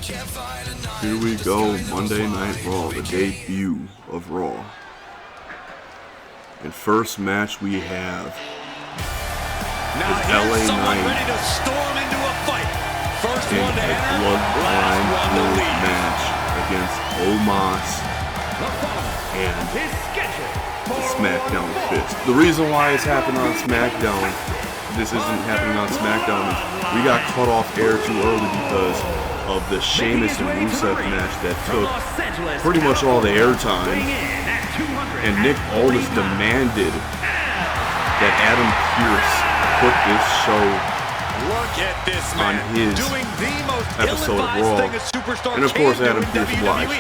Here we go, Monday Night Raw, the debut of Raw. And first match we have is LA Knight ready to storm into a fight. First in one to a enter, bloodline last one to rules leave. match against Omos and the SmackDown Fist. The reason why it's happening on SmackDown, this isn't happening on SmackDown, is we got cut off air too early because of the Sheamus and Rusev match that took pretty much all the airtime, and Nick Aldis demanded that Adam Pearce put this show on his episode of Raw, and of course Adam Pearce obliged.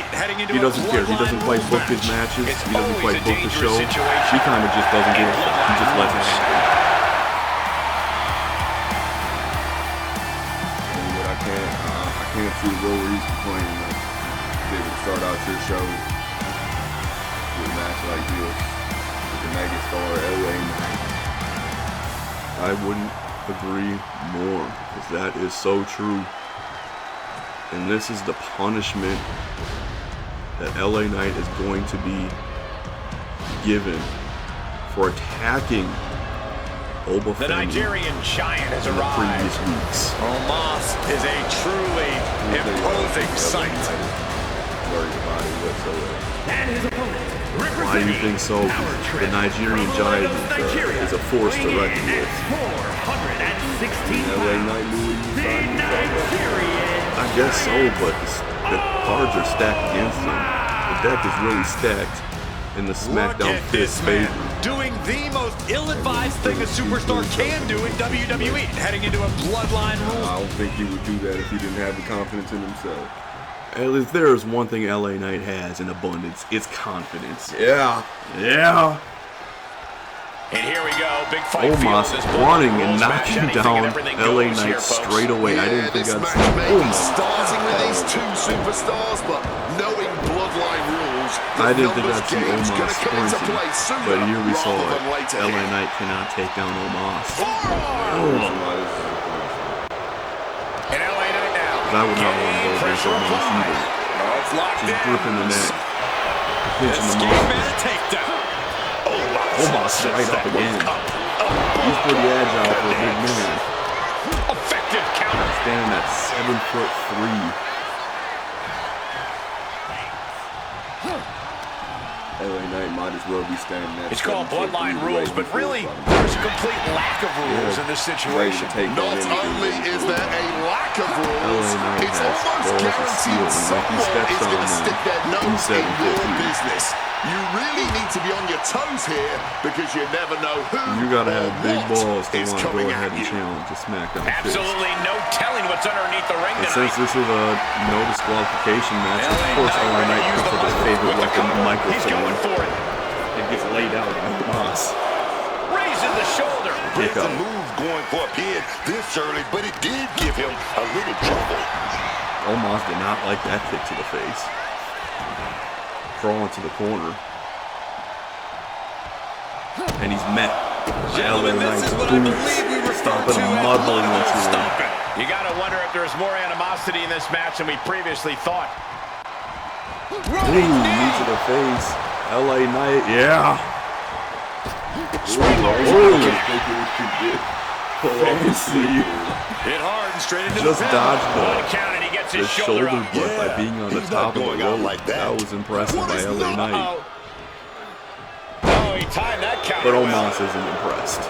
He doesn't care. He doesn't quite book his matches. He doesn't quite book the show. He kind of just doesn't give a fuck. He just lets it happen. I can't see what he's complaining of. They would start out your show with a match like this with the megastar LA Knight. I wouldn't agree more, because that is so true. And this is the punishment that LA Knight is going to be given for attacking Oba the Nigerian giant has arrived. Previous weeks. Omos is a truly imposing sight. Worried about it whatsoever. Why do you think so? The Nigerian giant is a force to reckon with. LA Knight knew he was. I guess so, but the cards are stacked against him. The deck is really stacked in the SmackDown Fist favor. Doing the most ill-advised thing a superstar can do in WWE, heading into a bloodline rule. I don't think he would do that if he didn't have the confidence in himself. If there is one thing LA Knight has in abundance, it's confidence. Yeah. And here we go, big fight. Omos wanting and knocking down LA Knight straight away. I didn't think I'd see Omos. Starting with these two superstars, but knowing bloodline rules, I didn't think I'd see Omos sprinting, but here we saw it. LA Knight cannot take down Omos. And LA Knight now. I would not want to go against Omos either. Just gripping the neck, pinching the muscles. Omos right up again. He's pretty agile for a big man. Effective counter. Standing at 7'3". LA Knight might as well be standing at. It's called bloodline rules, but really, there's a complete lack of rules in this situation. Not only is there a lack of rules, it's almost guaranteed someone is going to stick their nose in your business. You really need to be on your toes here, because you never know who you gotta have big balls to is want to go coming ahead at and you. challenge the SmackDown Fist. Absolutely no telling what's underneath the ring And tonight. since this is a no disqualification match, of course LA Knight picks up his favorite weapon, the microphone. He's going for it. It gets laid out by Omos. Raising the shoulder. It's a move going for a pin this early, but it did give him a little trouble. Omos did not like that kick to the face. Crawling to the corner. And he's met by LA Knight's boots, stomping and muddling into him. You gotta wonder if there's more animosity in this match than we previously thought. Ooh, knee to the face. LA Knight, yeah. Hit hard and straight into Just the dodged the shoulder butt by being on the top of the rope. That was impressive by LA Knight. Oh, he timed that counter. But Omos isn't impressed.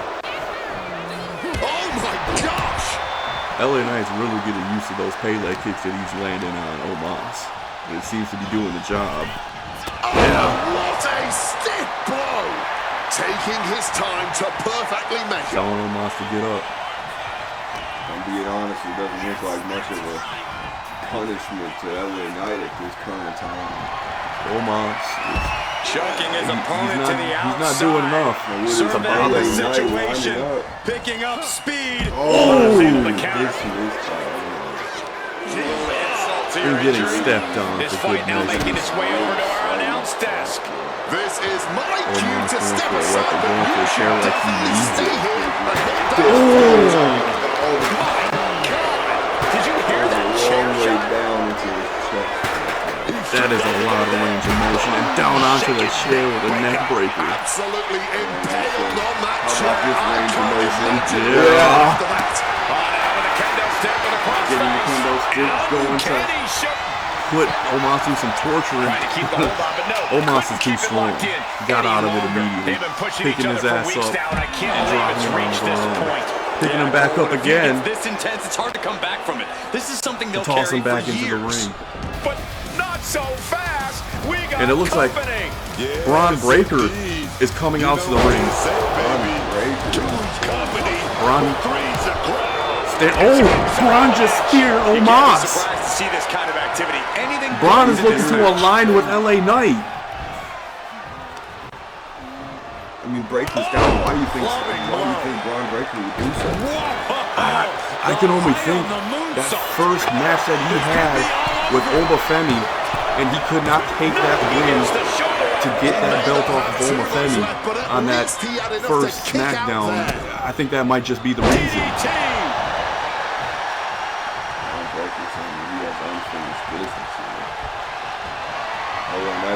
Oh my gosh! LA Knight's really getting used to those Pele kicks that he's landing on Omos. It seems to be doing the job. Yeah. What a stiff blow! Taking his time to perfectly measure. Telling Omos to get up. I'm being honest, it doesn't look like much of a punishment to LA Knight at this current time. Omos is choking his opponent to the outside. He's not doing enough. Surveying the situation, picking up speed. Oh, able to counter. He's getting stepped on. This fight now making its way over to our announce desk. This is my cue to step going aside, for a share like he needs it. Oh my God! Did you hear that chair shot? Down into That is a lot of range of motion. And down onto the chair with a neck breaker. Absolutely impaled on that How chair. about this range of motion? Yeah. Getting the kendo stick going to put Omos through some torture. Omos is too strong. Got out of it immediately. Picking his ass up and dropping him on the ground. Picking him back up again. This intense, it's hard to come back from it. This is something they'll Toss carry him back for into the years. ring. But not so fast. We got And it looks like Braun Breaker is coming out to the ring. Braun. Oh, Braun just speared Omos. Surprised to see this kind of activity. Anything Braun is looking to align with LA Knight. I mean, Breaker's down. Why do you think Braun Breaker would do so? I can only think that first match that he had with Obafemi, and he could not take that win to get that belt off of Obafemi on that first SmackDown. I think that might just be the reason.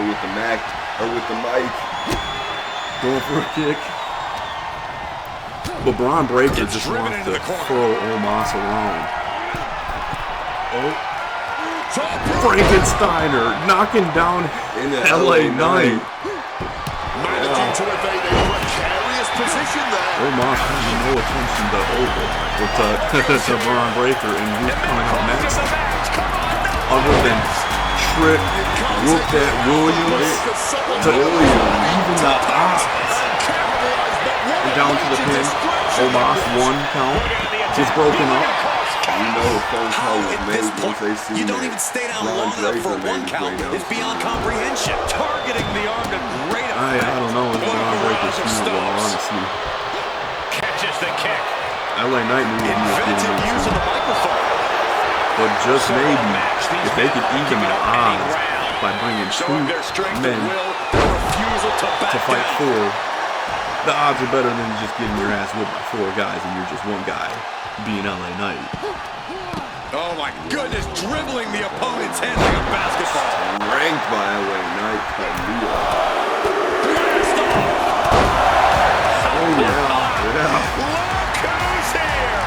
With the mic, going for a kick. But Braun Breaker just wants to throw Omos around. Oh, Frankensteiner knocking down LA Knight. Managing to evade a precarious position there. Omos paying no attention to Braun Breaker, and who's coming out next? Other than Trick, whoop that Williams to even the odds. And down to the pin. Omos 1 count. Just broken up. You know a phone call was made once they see you don't even stay down long enough for 1 count. It's beyond comprehension. Targeting the arm to great effect. I don't know if Braun Breaker's smooth, honestly. Catches the kick. LA Knight knew he was getting Use of the microphone. But just maybe, if they could even the odds by bringing 2 men to fight 4, the odds are better than just getting your ass whipped by 4 guys and you're just 1 guy being LA Knight. Oh my goodness, dribbling the opponent's head like a basketball. Ranked by LA Knight, cut Lito. Oh yeah. Look who's here!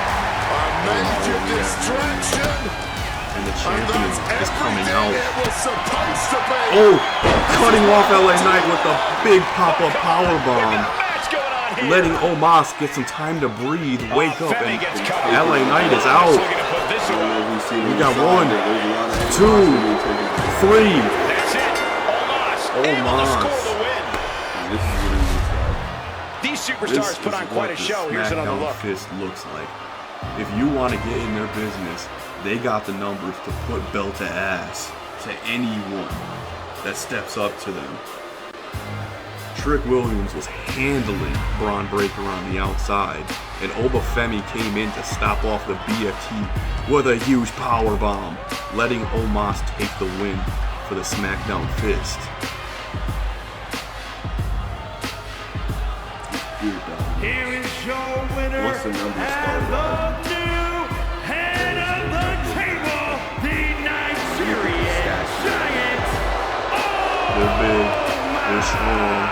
A major distraction. And the champion is coming out. Supposed to be. Oh, cutting off LA Knight with a big pop-up powerbomb. Letting Omos get some time to breathe, wake up, and LA Knight is out. We got 1, 2, 3. Omos. These superstars put on quite a show. Here's another look. Fist looks like. If you want to get in their business, they got the numbers to put belt to ass to anyone that steps up to them. Trick Williams was handling Braun Breaker on the outside, and Obafemi came in to stop off the BFT with a huge power bomb, letting Omos take the win for the SmackDown Fist. Here is your winner, Once the numbers and start the new head of the table, the Nigerian Giant. They're big, they're strong,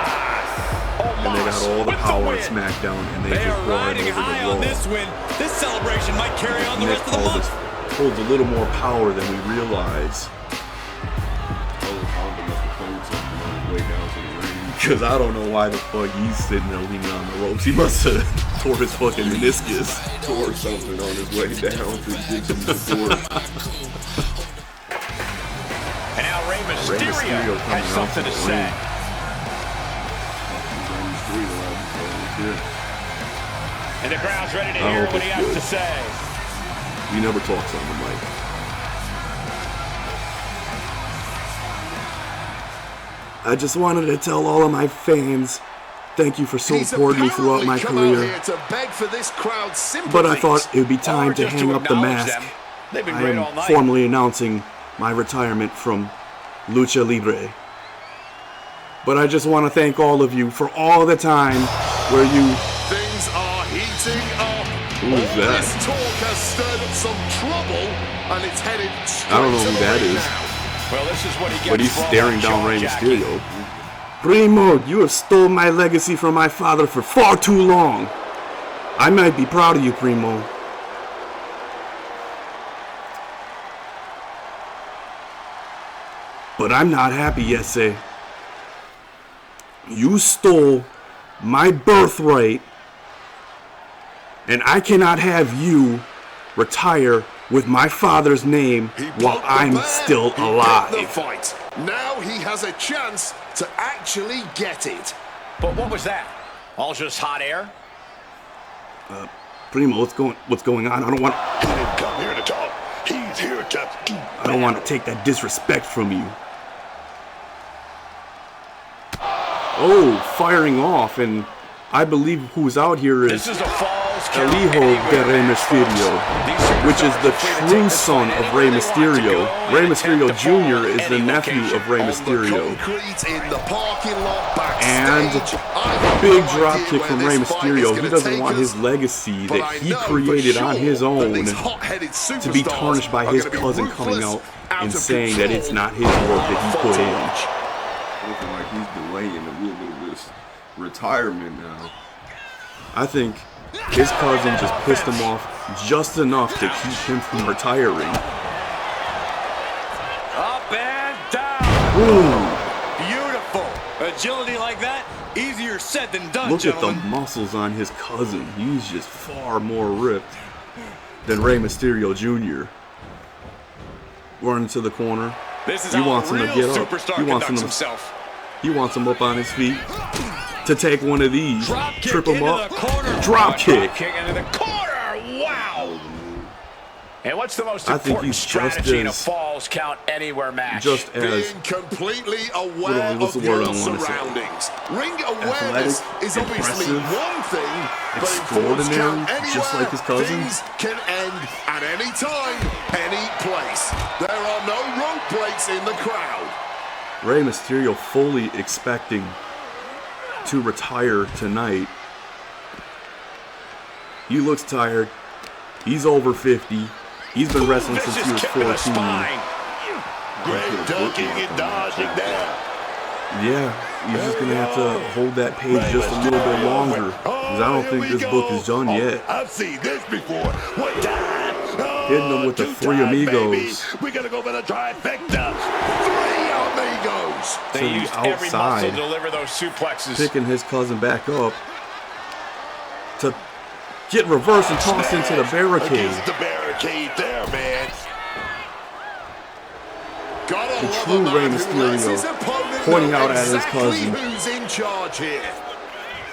and they got all the power at SmackDown, and they just brought it over high the on wall. this win. This celebration might carry on the Nick rest of the month. holds a little more power than we realize. Because I don't know why the fuck he's sitting there leaning on the ropes. He must have tore his fucking meniscus. Tore something on his way down to get some support. And now Rey Mysterio has something to say. And the crowd's ready to hear what he has to say. He never talks on the mic. I just wanted to tell all of my fans, thank you for supporting me throughout my career. But I thought it would be time to hang up the mask. I am formally announcing my retirement from Lucha Libre. But I just want to thank all of you for all the time where you... Things are heating up. Who is that? This talk has stirred up some trouble, and it's headed I don't know who that is. Well, this is what he gets. But he's staring down Rey Mysterio. Primo, you have stolen my legacy from my father for far too long. I might be proud of you, Primo. But I'm not happy, Jesse. You stole my birthright, and I cannot have you retire with my father's name while I'm still alive. Now he has a chance to actually get it. But what was that? All just hot air? Primo, what's going on? I don't want. He didn't come here to talk. He's here to. I don't want to take that disrespect from you. Oh, firing off, and I believe who's out here is El Hijo de Rey Mysterio, which is the true son of Rey Mysterio. Rey Mysterio Jr. is the nephew of Rey Mysterio. And big drop kick from Rey Mysterio. He doesn't want his legacy that he created on his own to be tarnished by his cousin coming out and saying that it's not his work that he put in. Looking like he's delaying a little bit of this retirement now. I think his cousin just pissed him off just enough to keep him from retiring. Up and down. Boom. Beautiful. Agility like that, easier said than done, Look gentlemen. at the muscles on his cousin. He's just far more ripped than Rey Mysterio Jr. Running to the corner. This is He how wants a him to real get up. superstar He wants him conducts to. himself. He wants him up on his feet to take one of these. Drop kick Trip him into up. the corner. Drop kick. Drop kick into the corner. Wow. And what's the most I think important he's just strategy in a as- falls count anywhere match? Just as Being completely aware what's the of word your I wanna say? surroundings. Ring awareness Athletic, is obviously impressive, one thing, but in falls extraordinary, count anywhere, just like his cousin. things can end at any time, any place. There are no rope breaks in the crowd. Rey Mysterio fully expecting to retire tonight. He looks tired. He's over 50. He's been wrestling since he was 14. Great ducking and dodging there. Yeah, he's just going to have to hold that page just a little bit longer. Because I don't think this book is done yet. I've seen this before. One time. Hitting them with the three amigos. We're going to go for the trifecta. Three amigos. To They the used every muscle outside. to deliver those suplexes. Picking his cousin back up. To get reversed and tossed into the barricade. Against the barricade there, man. The true Rey Mysterio pointing out at his cousin, who's in charge here.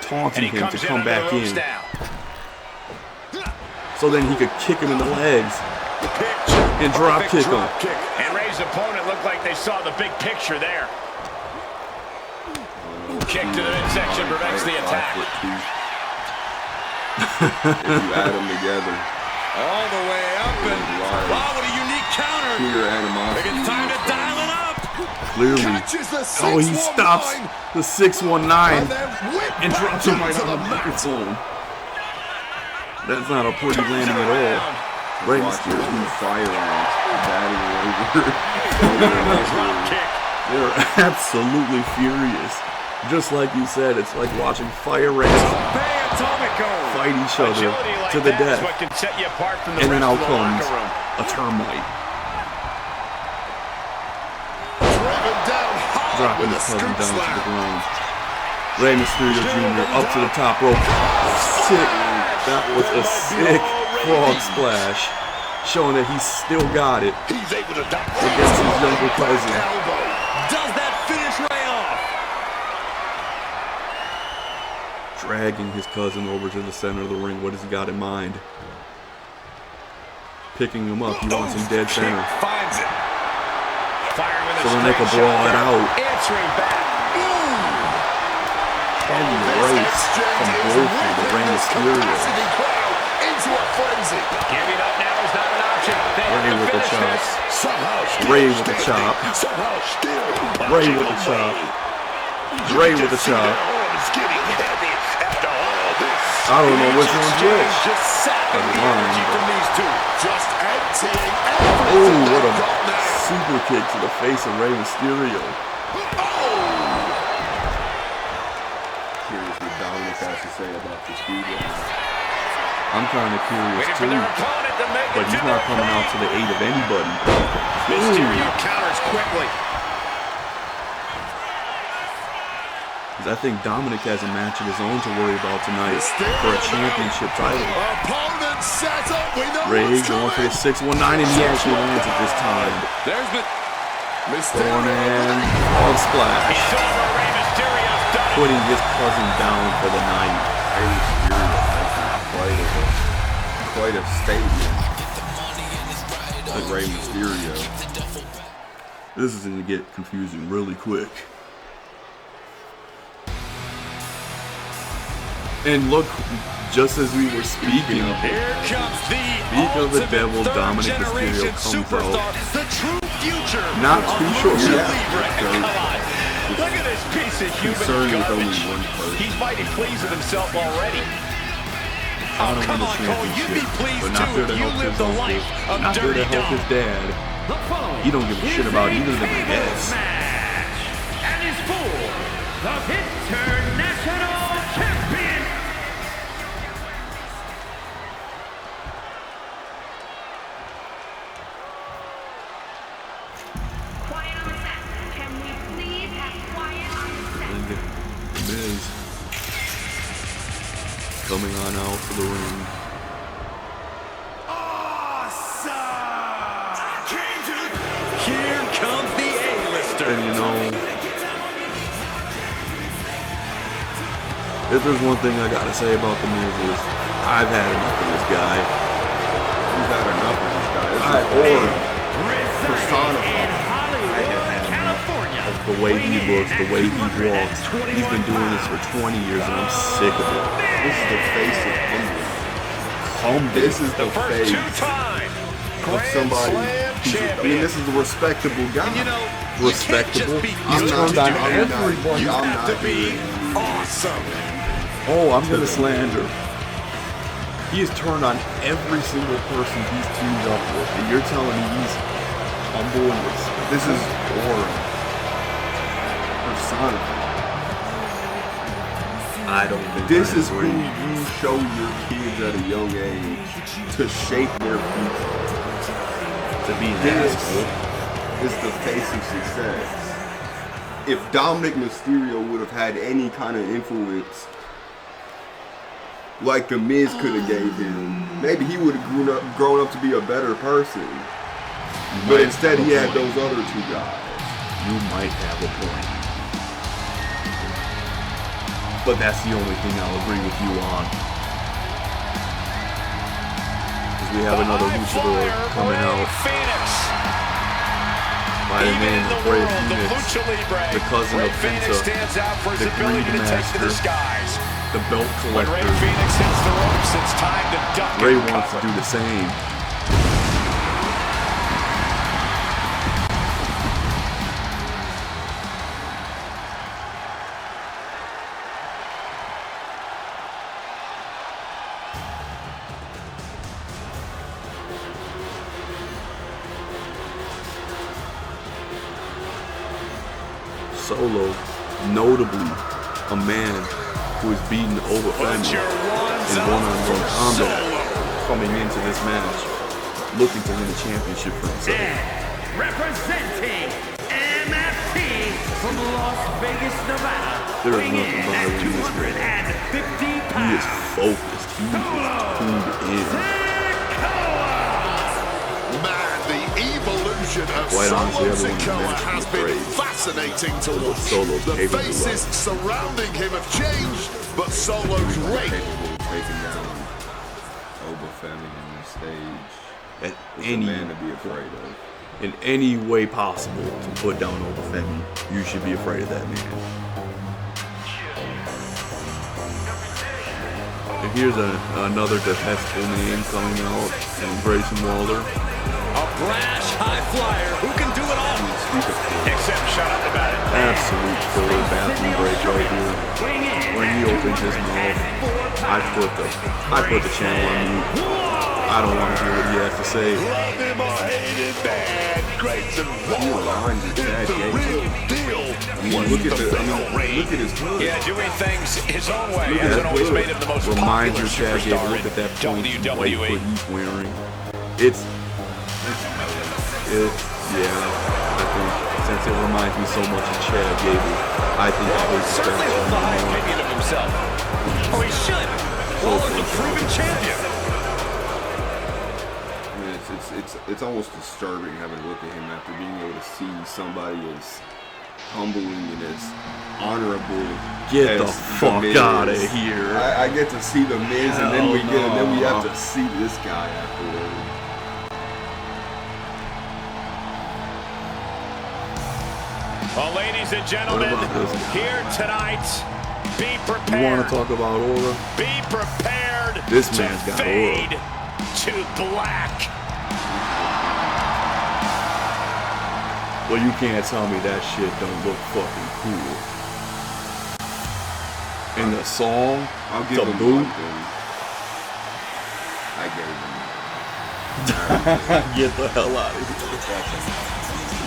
taunting And he him to comes come in back under the ropes in. now. So then he could kick him in the legs and drop kick him. And Rey's opponent looked like they saw the big picture there. Kick to the midsection prevents the attack. If you add them together, All the way up and wow, what a unique counter. pure I animosity. think it's time to dial it up. Clearly. Catches the Oh, he stops 619 the 619 then whip and back drops him right into on the mat. microphone. That's not a pretty landing at all. Rey Watch your Mysterio. two firearms batting over. Drop kick. They're absolutely furious. Just like you said, it's like watching fire rats fight each other Agility like to the that is death. what can set you apart from the And then rest out of the comes locker room. a termite. Driven down hard Dropping with his a cousin scoop down to the slam. ground. Rey Mysterio Jr. up to the top rope. Sick. That was a sick frog splash. Showing that he's still got it He's able to duck against his younger cousin. elbow. Does that finish Rey off? Dragging his cousin over to the center of the ring. What has he got in mind? Picking him up. He wants him dead center. Finds it. Firing with a So then they can straight brawl shot. it out. Answering back. Heavy race from both of the Rey Mysterio. Capacity crowd into a frenzy. Giving up now is not an option. They have Rey to with the finish chop. this. Somehow still Rey with the standing. chop. Somehow still Rey with the punching chop. away. Rey You with the can see chop. their arms getting heavy after all this. I don't know which one's which. Just sapping the Come on. energy from these two. Just emptying Oh, everything what a they've got now. super kick to the face of Rey Mysterio. Curious what Dominic has to say about this feud. I'm kind of curious too, but he's not coming out to the aid of anybody. Mysterio counters quickly. I think Dominic has a match of his own to worry about tonight for a championship title. Opponent set up. We know Ray what's going for the coming. 619, and he actually lands it this time. There's the Going in, on splash, putting his cousin down for the night. Quite a statement of Rey Mysterio. This is going to get confusing really quick. And look, just as we were speaking, here comes speak of the devil, Dominic Mysterio comes out. The true future. Not too short. Come on. Look at this piece of human Concerned with only garbage. one person. He's mighty pleased with himself already. I don't come win the on, Cole, you'd be championship, pleased but not too there to if you help lived his the uncle, life of not there to Dirty help his Dom. dad. He don't give a shit about either of them, I guess. And is for the International Champion. Quiet on set. Can we please have quiet on set? And the Miz coming on out to the ring. Here comes the A-lister. And you know, if there's one thing I gotta say about the Miz is I've had enough of this guy. You've had enough of this guy. This is personified. I have had enough of the way he looks, the way he walks. He's been doing this for 20 years and I'm sick of it. This is the face of Humble. This is the First face two-time of somebody. Slam I mean, champion. this is a respectable guy. And you know, Respectable. you can't I'm just turned be on good to do it. everybody. You have to be awesome. Oh, I'm gonna slander. He has turned on every single person he's teamed up with, and you're telling me he's humble and respectful. This is aura. Personified. I don't think This I is who agree. you show your kids at a young age to shape their future. To be an This asshole. is the face of success. If Dominic Mysterio would have had any kind of influence like The Miz could have gave him, maybe he would have grown up to be a better person. But instead he had those other two guys. You might have a point. But that's the only thing I'll agree with you on. Because we have another luchador coming out by the name of Rey Phoenix, the cousin of Penta, the Greed Master, the Belt When Rey Collector. Phoenix hits the ropes, it's time to duck Rey and wants to cover. do the same. Solo, notably a man who has beaten over Femi in one-on-one combat, coming into this match, looking to win a championship for himself. And representing MFT from Las Vegas, Nevada, There is weighing nothing in bothering at this man. 250 He is pounds. focused. He is tuned in. Man, the evolution of Quite honestly, Solo everyone Sikoa mentioned has the been phrase. fascinating to watch. Solo's The capable faces of. surrounding him have changed, but Solo's reign. Capable of taking down Obafemi on the stage. At It's a any man to be afraid of. in any way possible to put down Obafemi, you should be afraid of that man. And here's another detestable name coming out, and Grayson Waller. A brash high flyer who can do it all. Except shut up about it. Absolute filler bathroom break right here. When he opened his mouth, I put the channel on mute. I don't want to hear what he has to say. Love him or hate him bad. disgrace and Waller is the real deal. Look at his hood. Yeah, doing things his own way Look at hasn't that always hood. made him the most Reminds popular you, Chad Gable, superstar look at that in point white WWE. hood he's wearing. It's yeah. I think since it reminds me so much of Chad Gable, I think I hate Certainly holds a high opinion of himself. Oh, he should. Waller's a proven champion. I mean, it's almost disturbing having to look at him after being able to see somebody as humbling and as honorable. Get the as fuck Miz. out of here. I get to see the Miz, and then we Hell have to see this guy afterward. Well, ladies and gentlemen, What about this guy? here tonight, be prepared. You want to talk about aura? Be prepared This to man's got fade aura. to black. Well, you can't tell me that shit don't look fucking cool. In the song, I'll give the him boot. one thing. I gave him. Get the hell out of here.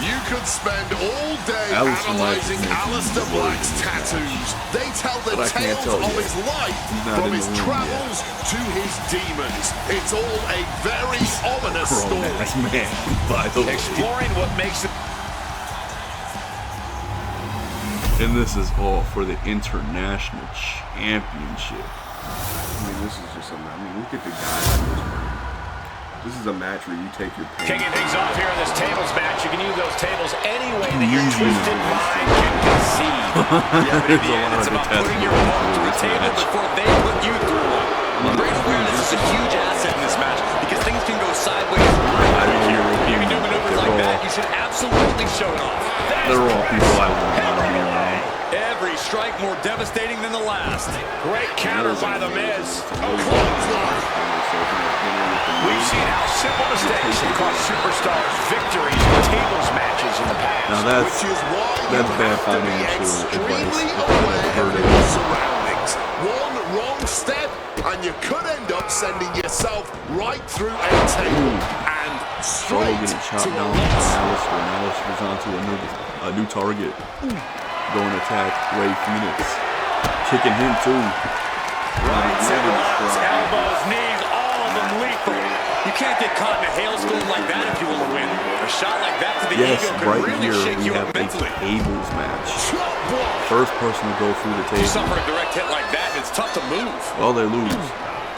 You could spend all day Aleister Black analyzing is Aleister Black's tattoos. They tell the But I can't tales tell of you. his life, He's not from in his the room travels to his demons. It's all a very ominous Grown story. ass man, by the way. Exploring what makes it. And this is all for the International Championship. I mean, this is just look at the guy. This is a match where you take your pain. Kicking things off here in this tables match. You can use those tables any way that your twisted mind can conceive. Yeah, but in the end, it's about putting your opponent through a table before they put you through one. Great awareness is a huge asset in this match because things can go sideways. You can do maneuvers like that. You should absolutely show it off. They're all people I want to be around. Every strike more devastating than the last. Great counter by the Miz. Oh, clothesline. We've seen how simple mistakes can cost superstars victories in tables matches in the past. Now Which is why that's you bad have to be financial extremely advice. aware I've heard of it. your surroundings. One wrong step, and you could end up sending yourself right through a table and Solo straight getting to chopped a down by loss. Aleister, and Aleister's onto a new target. Going to attack Ray Phoenix. Kicking him too. Rights and lefts, elbows, knees, all of them lethal. You can't get caught in a hailstorm like that if you want to win. A shot like that to the Yes, ego can right really here shake we you have up a mentally. tables match. Chop block. First person to go through the You table. suffer a direct hit like that, and it's tough to move. Well, they lose.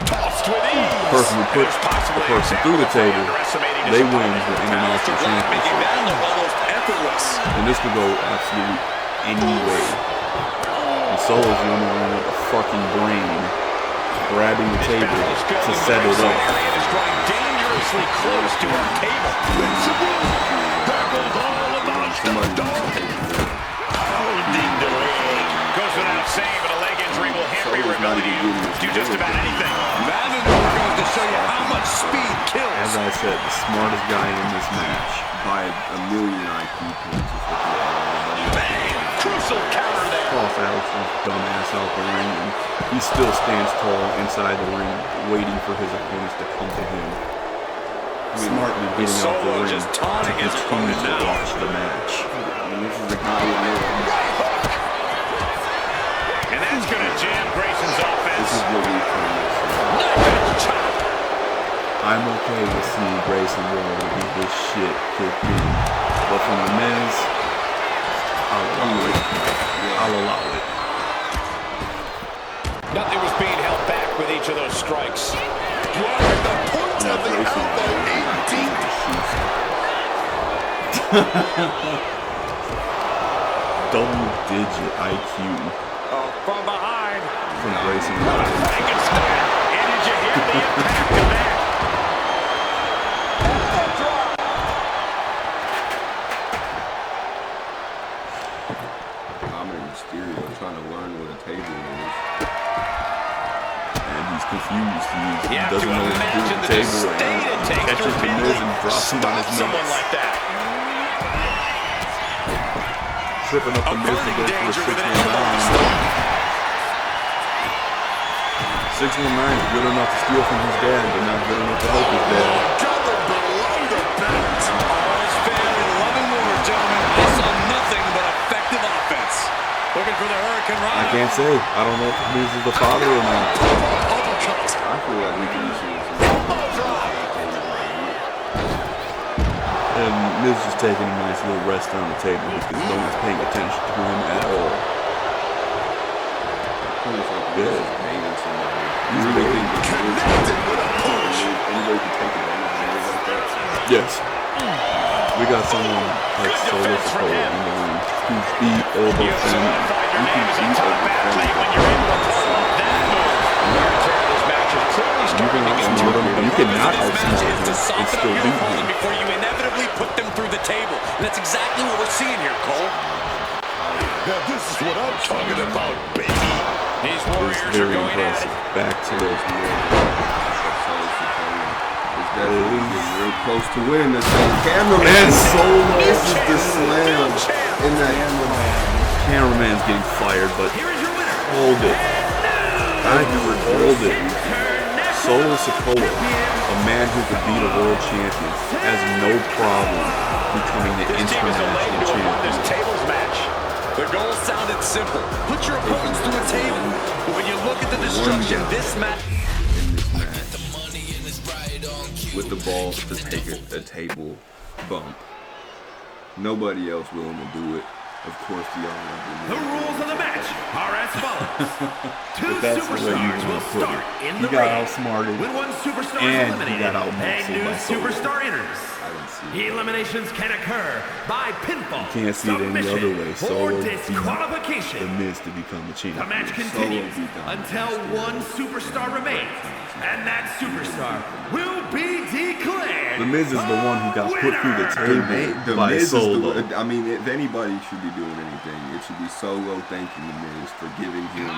Tossed with ease. The person who put There's possibly the person an through the example of table, underestimating his they win opponent. the International Aleister Black making Championship. that look almost effortless. And this could go absolutely any way. And Solo's the only one with a fucking brain grabbing the table to set it up. Area is drawing dangerously close to our table. That goes all about the dog. Holding the leg. Goes without saying, but a leg injury will hamper your ability to do just about anything. That maneuver goes to show you how much speed kills. As I said, the smartest guy in this match. By a million IQ points is what you are. Bang! Crucial counter there. Toss Aleister's dumbass out the ring, and he still stands tall inside the ring, waiting for his opponents to come to him. Smartly getting out the Solo ring just to taunting his continue opponent to now. watch the match. I mean, this is the guy who knows. And that's going to jam Grayson's offense. This is what we can. Knife chop. I'm okay with seeing Grayson Waller get this shit kicked in, but from the Miz, I'll allow it. I'll allow it. Nothing was being held back with each of those strikes. Driving the point of the elbow in deep. Double-digit IQ Oh, from behind. from Grayson Waller. Frankenstein. And did you hear the impact of that? Dominic Mysterio trying to learn what a table is. And he's confused. He You have doesn't to know what to do imagine with the the table. disdain it And takes catches for the people Miz and drops him on his someone knees. like that. Tripping up the Miz to go for a Danger with an elbow 619. 619 is good enough to steal from his dad, but not good enough to help his dad. Going below the belt. All's fair in I can't say. I don't know if Miz is the father or not. I feel like we can see And Miz is taking a nice little rest on the table because no one's paying attention to him at all. Good. You really think anybody can take advantage of that? Yes. We got someone like Solo Sikoa in the ring who's beat Elbow Family. You can beat Elbow Family when you're able to pull off that move. This match is clearly starting to get outsmart him. You cannot outsmart him and still beat him. Before you inevitably put them through the table. And that's exactly what we're seeing here, Cole. Now this is what I'm talking about, baby. These It's warriors are very going at impressive. it. Back to those Real close to winning this thing. Cameraman And Solo misses the slam in that cameraman's getting fired, but hold it. Hold it. Solo Sikoa, a man who could beat a world champion, has no problem becoming the international champion. Tables match. The goal sounded simple. Put your opponents through a table. But when you look at the destruction, this match. with the balls to take a table bump. Nobody else willing to do it. Of course, the The rules of the match are as follows. Two that's the way you superstars will put it. start in He the got ring. outsmarted, When one superstar and is he eliminated, got a outmuscled new by Solo. superstar enters. I didn't see it. Eliminations can occur by pinfall, You can't see it any other way. submission, Solo or beat disqualification. The Miz to become the The champion. match continues until one superstar remains, and that superstar will be declared. The Miz is the one who got put through the table The by Miz Solo. is I mean, if anybody should be doing anything, it should be Solo thanking the Miz for giving him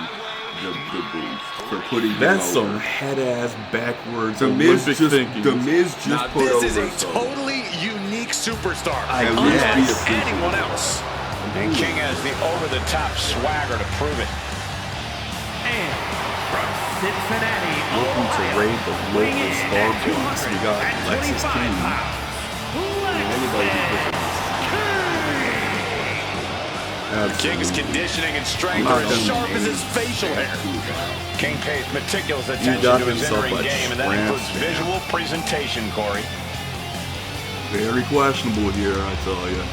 the boost, for putting him That's over. some head-ass backwards The Miz Olympic just, thinking. the Miz just Now, put this over is a Solo. totally unique superstar. I Unlike guess. anyone else. And King has the over-the-top swagger to prove it. And from Cincinnati, Looking to Ohio, raid the weighing local in star at boys. We got Lexus 225 King. pounds, Anybody who puts it King's Absolutely. conditioning and strength Not are as gonna- sharp as his facial hair. King pays meticulous attention got to his himself in-ring a game, and that tramp includes stamp. visual presentation, Corey. Very questionable here, I tell you.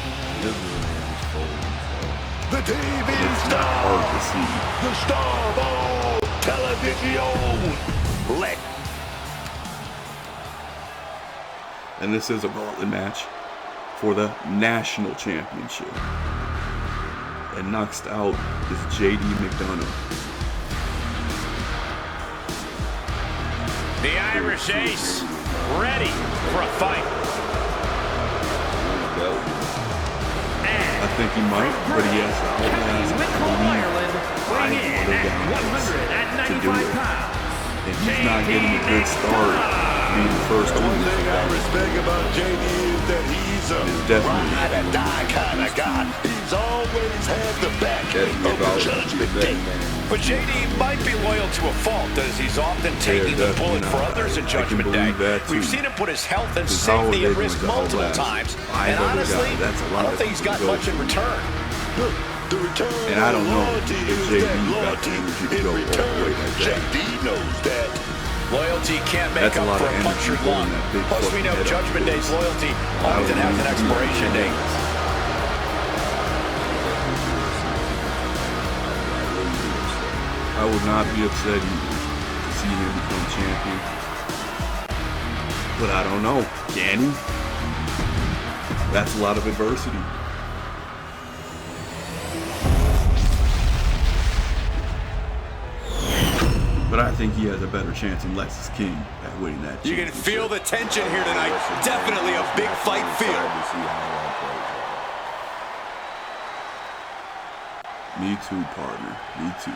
The TV It's not star, hard to see. the star of all television. Lex. And this is a gauntlet match for the national championship. And next out is JD McDonough. The Irish Ace, ready for a fight. I think he might, but he has to outlast weighing in at 195 pounds. and he's not getting a good start being the first One one. thing I respect about JD is that he's a Definitely. ride or die kind of guy. He's always had the back of the Judgment Day. But JD might be loyal to a fault, as he's often taking the bullet for others at Judgment Day. We've seen him put his health and Because how are safety they at risk going to multiple outlast times. five And other honestly, guys? That's a lot I don't of think he's got people to much go in for. return. Look, the return And I don't know loyalty if is JD that got the loyalty energy to in go all the return. way like that. JD knows that. Loyalty can't make That's a up lot for of a energy punctured holding lung. that big Plus, we fucking know head up Judgment there. Day's loyalty I often don't has an know. expiration date. I would not be upset either to see him become champion. But I don't know. Can he? That's a lot of adversity. But I think he has a better chance than Lexus King at winning that You can championship. feel the tension here tonight. Definitely a big fight feel. Me too, partner. Me too.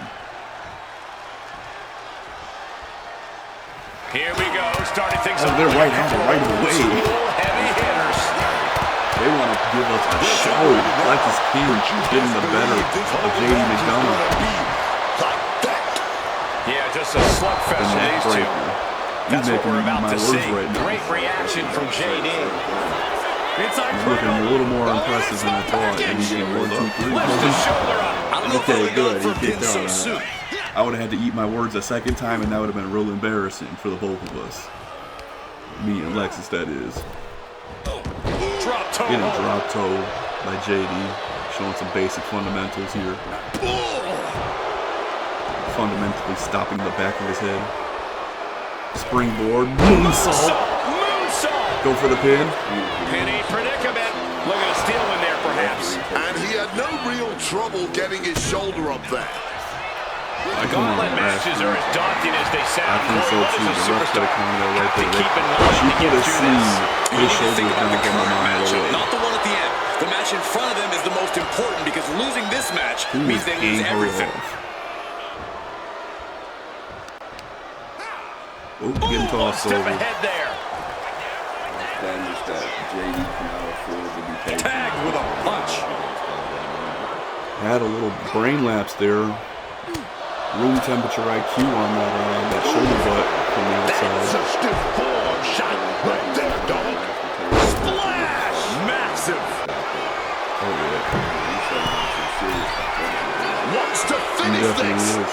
Here we go, starting things Oh, off. they're right on it right away. Two heavy hitters. They want to give us a show. Lexus King getting the better of JD McDonough. Yeah, just a slugfest And for that these two. breaker. That's He's what we're making about my to words see. right now. Great reaction from JD. He's looking a little more impressive than I thought. And he's getting 1, 2, 3. Okay, good. He kicked out. I would have had to eat my words a second time, and that would have been real embarrassing for the both of us. Me and Alexis, that is. Getting a drop toe by JD. Showing some basic fundamentals here. Fundamentally stopping the back of his head. Springboard. Moonsault. Go for the pin. Penny predicament. Look at a steal in there, perhaps. And he had no real trouble getting his shoulder up there. Gauntlet matches are as daunting as they sound. I think so too. The ref's got to come there right there. You could have seen his shoulder was down from a mile away. Not the one at the end. The match in front of them is the most important because losing this match means they lose everything. Oh, getting tossed over. Ahead there. Tagged with a punch. Had a little brain lapse there. Room temperature IQ on that shoulder butt from the outside. That's a stiff forearm shot right there, dog. Splash! Massive. Oh yeah. Wants to finish this.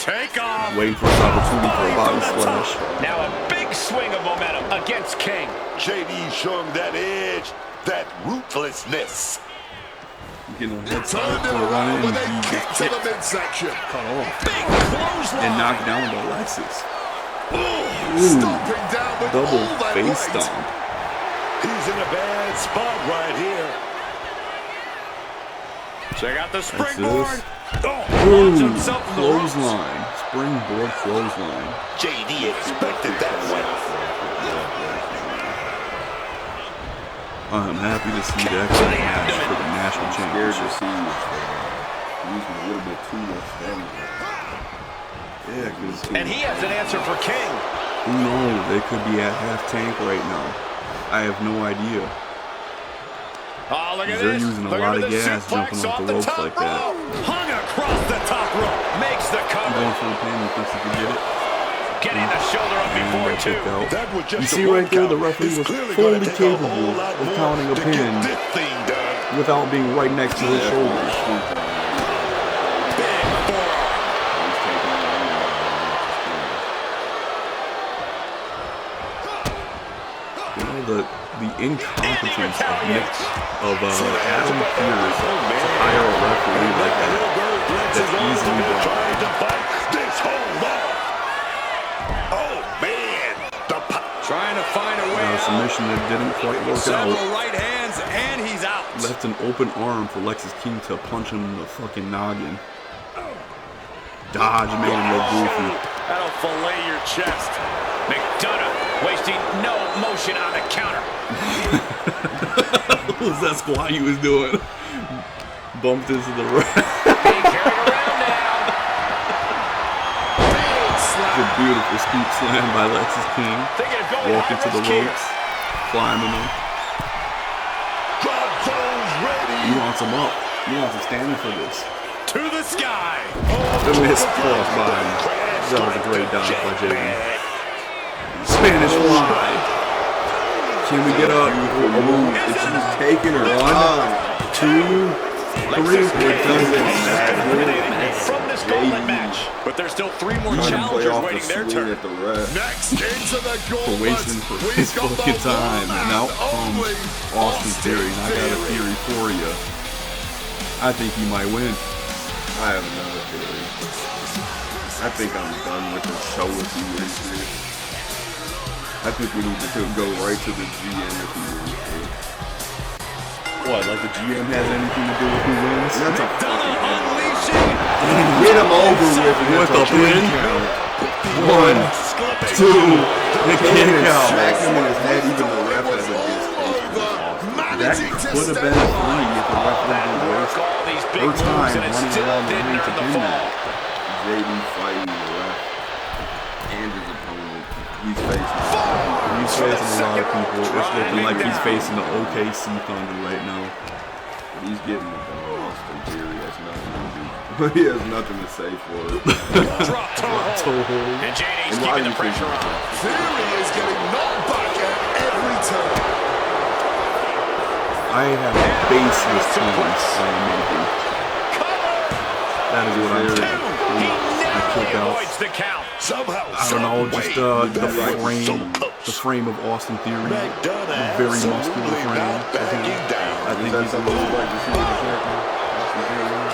Take off. Waiting for his opportunity for a body splash. Now a big swing of momentum against King. JD showing that edge, that ruthlessness. Getting a head Turned start it for around running with a and he kick gets to hit, the midsection. cut off, Big clothesline. and knocked down by Alexis. Stomping down with Double all that face weight. stomp. He's in a bad spot right here. Check out the That's springboard. this. Launch himself from the ropes. Clothesline. Springboard clothesline. JD expected that one. I'm happy to see that kind of match for the national championship. Using a little bit too much damage. Yeah, because And he has an answer for King. who knows? They could be at half tank right now. I have no idea. Oh, look at They're this. using a Look lot at of the gas suplex jumping off the ropes top like that. rope. Hung across the top rope. Makes the I'm cover. going for the pin. He thinks he can get it. Getting the shoulder up And before they'll two. kick out. That was just You a see one right there, count. the referee It's was clearly fully gonna take a whole capable lot of more counting a to pin get this thing done. without being right next to his shoulders. Big forearm. You know, the incompetence of Adam Pearce to hire a referee like that. That's easily done. Oh man, Trying to find a way A out. submission that didn't quite work Several out. right hands, and he's out. Left an open arm for Lexis King to punch him in the fucking noggin. Dodge made him look goofy. That'll fillet your chest. McDonough wasting no motion on the counter. What was that squat he was doing? Bumped into the ref. Being carried around now. A beautiful scoop slam by Lexis King. Thinking of going Walking to the high risk here. ropes. Climbing them. drop those ready. He wants him up. He wants him standing for this. To the sky. The miss cross by him. That was a great dodge by JD. Spanish fly. Can we get up? If she's taking her 1, 2, 3. It doesn't matter. From this gauntlet match. But there's still 3 more trying to play challengers off the waiting their swing turn. at the ref. Next into the For gauntlet. wasting for his fucking time. And out comes Austin Theory. And I got a theory for you. I think he might win. I have another theory. I think I'm done with the show if he wins here. I think we need to go right to the GM if he wins here. What, like the GM has anything to do with who wins? That's a fucking Unleashing. get him over with. and With that's a pin? 1, 2, the kick out. Smack him in his head, even the ref has a That could have been a 3 if the ref didn't waste All these big her moves time and it running still around the didn't ring to earn the pin fall. that. JD fighting the ref and his opponent. He's facing. He's facing a lot of people. It's looking like he's facing the OKC Thunder right now. He's getting the ball. Austin Theory has nothing to do. He has nothing to say for it. Drop toe hold. And JD's And why keeping do the you think pressure on. Theory is getting knocked back at every turn. I have baseless comments I am making. That is what I'm saying. I kick out. I don't know, just the frame of Austin Theory, very muscular frame. I think he's a little like the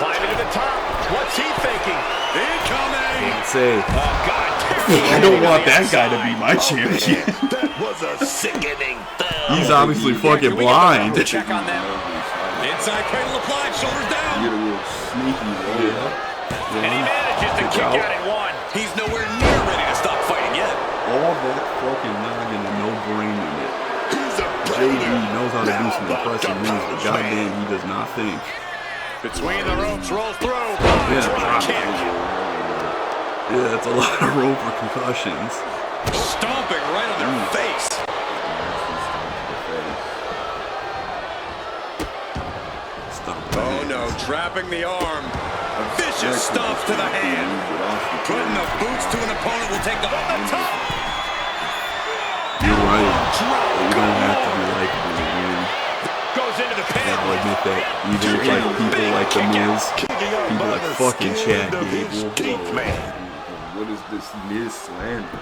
climbing to the top. What's he thinking? Incoming! Can't say. Oh God! I don't want that guy to be my champion. That was a sickening thumb. He's obviously fucking blind. Check on them. Inside cradle applied, shoulders down. Get a little sneaky roll. And he manages to kick out at one. He's nowhere near ready to stop fighting yet. All that fucking noggin and no brain in it. He's a JD knows how to do some impressive moves, but goddamn, he does not think. Between the ropes, rolls through. Yeah, Drop kick. Yeah, that's a lot of room for concussions. Stomping right on their face. Oh no, trapping the arm. A vicious stomp to the hand. Putting the boots to an opponent will take the top. You're right. You don't have to be likable to win. Goes into the pin. I'll admit that. Even with like people like The Miz, people like fucking Chad Gable. What is this Miz slander?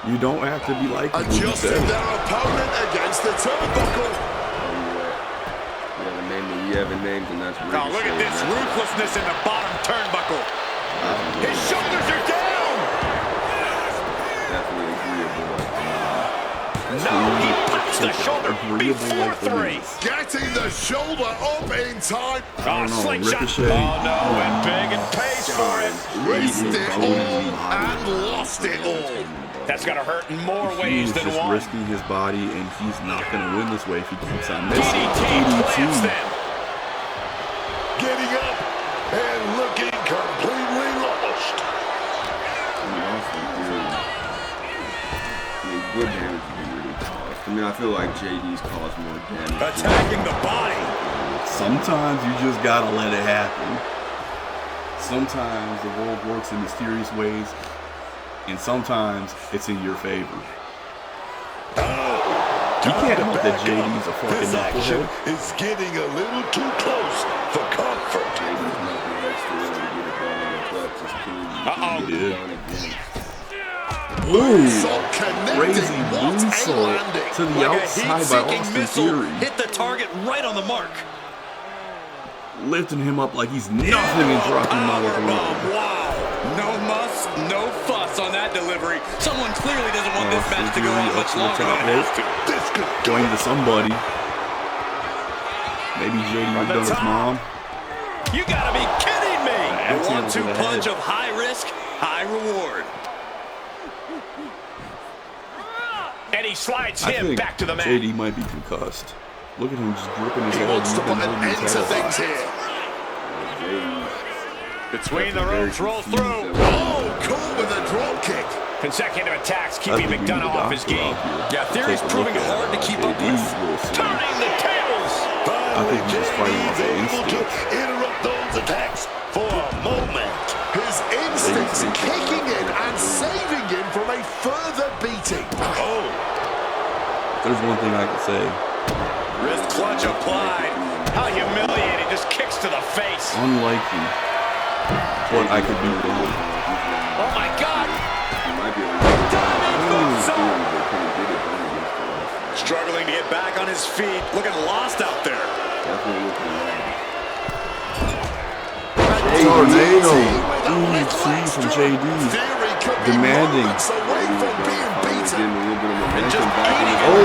You don't have to be likable. adjusting their opponent against the turnbuckle. You haven't named, and that's Oh, look at this ruthlessness in the bottom turnbuckle. His shoulders are down. Definitely agreeable. No, he pops the shoulder before three. Getting the shoulder up in time. Oh, slingshot. Ricochet. Oh, no, and big and pays for it. Risked it all and lost it all. That's got to hurt in more He ways is than just one. risking his body, and he's not going to win this way if he keeps on missing. DDT plants DDT. them. Getting up and looking completely lost. Good damage you can really cause. I mean, I feel like JD's caused more damage. Attacking the body. Sometimes you just got to let it happen. Sometimes the world works in mysterious ways, and sometimes it's in your favor. You can't help that JD's a fucking This action knucklehead. is getting a little too close for comfort. Uh-oh. He did. Ooh, Moonsault connecting. crazy What a moonsault landing. to the Like a outside by heat-seeking Austin missile Theory. hit the target right on the mark. Lifting him up like he's nothing and dropping him out of the Powerbomb, room. wow. No muss, no fuss on that delivery. Someone clearly doesn't want this match to go on much longer than it has to. This could Going to somebody. Maybe JD would have done his mom. You gotta be kidding me! The accident 1-2 to the punch head. of high risk, high reward. And he slides I him think back to the mat. JD might be concussed. Look at him just gripping his He head. wants He's to been put an holding end his to head things high. here. Between the ropes, rolls through. Oh, cool with a drop kick. Consecutive attacks I keeping think we need McDonough a off his doctor game. out here Yeah, to Theory's take a proving look at hard to keep up JD's with. real soon. Turning the tables. I think he's just fighting off the Able to instinct. interrupt those attacks for a moment. His instincts kicking in and saving him from a further beating. Oh, There's one thing I can say. Wrist clutch applied. How humiliating. Just kicks to the face. Unlikely. What I could do wrong. Oh, my God. Struggling to get back on his feet. Looking lost out there. Tornado. DDT from JD. Theory could be Demanding. moments away from being beaten. Oh,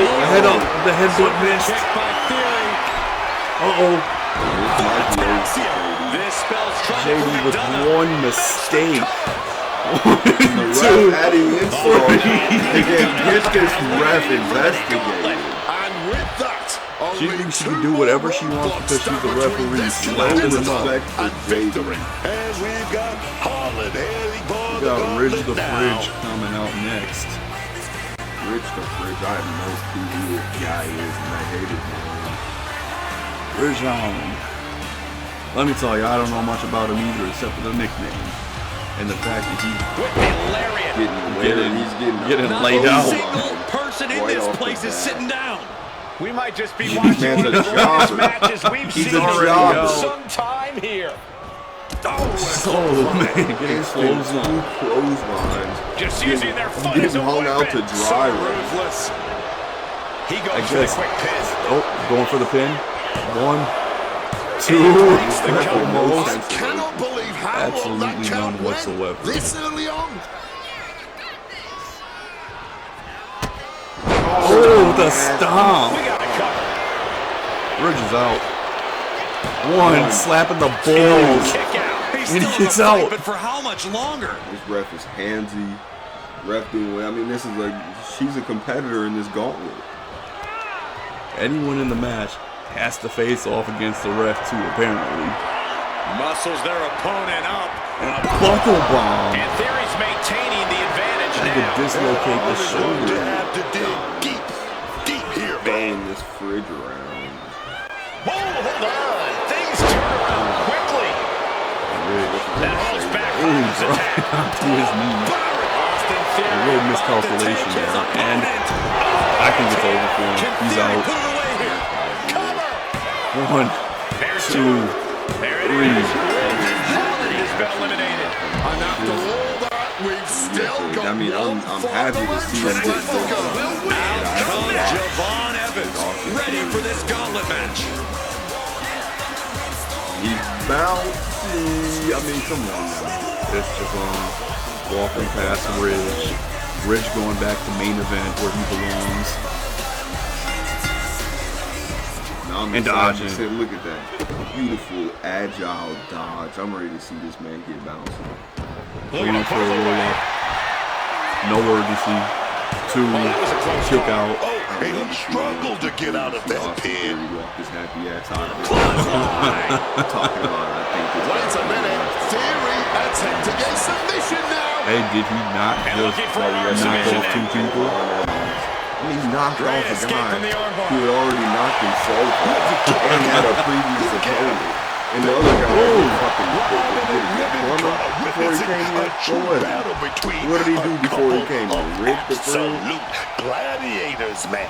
the headbutt missed. Kick by Theory. Uh-oh. This spells trouble JD for with McDonough. one mistake. Ref adding insult. Again, get this ref investigated. And with that, She thinks she can do whatever she wants because she's a referee. Slapping him up. and victory. And we've got Harlan heading for We the got Ridge the gauntlet now. Fridge coming out next. Rich the Fridge, I have no clue who this guy is, and I hate it, man. Ridge Holland. Let me tell you, I don't know much about him either except for the nickname. And the fact that With the lariat. He's getting getting laid Not laid a out. single person in Right this off the place is bat. sitting down. We might just be watching one of the greatest matches we've seen in some time here. Oh man, getting clotheslines. Just using their foot as a hung out to weapon. dry. So ruthless. He goes for the quick pin. Oh, going for the pin. 1, 2. I cannot believe how long that count went this early on. Oh, the stomp. We got it covered. Ridge is out. 1, slapping the balls. Kick out. And he kicks out. But for how much longer? This ref is handsy. Ref doing well. I mean, this is like, she's a competitor in this gauntlet. Anyone in the match has to face off against the ref too, apparently. Muscles their opponent up. And a buckle bomb. And Theory's maintaining the advantage I now. could dislocate the Going shoulder. to have to dig deep here, man. Throwing this fridge around. Whoa, hold on. Things turn around quickly. That holds back from his attack. To his knee. Austin Theory. A real miscalculation there. And I think it's over for him. He's out. 1, 2, 3. Has been eliminated. After all that, we've still got I mean, I'm happy to see him get going. Javon Evans, ready for this gauntlet match. He's bouncy. I mean, come on now. It's Javon walking past Ridge. Ridge going back to main event where he belongs. I'm And dodging. Look at that. Beautiful, agile dodge. I'm ready to see this man get bounced. 1 for a roll up. No urgency. 2, kick out. and he struggled to get out of that pin. He walked his happy ass out of it. Talking about, I think this. Wait a minute. Theory attempting a submission now. Hey, did he not just knock off 2 people? I mean, he knocked off a guy who had already knocked himself off and had a previous opponent. And the other guy was fucking before he came in. So what did he do before he came in? Rick the Absolute gladiators, man.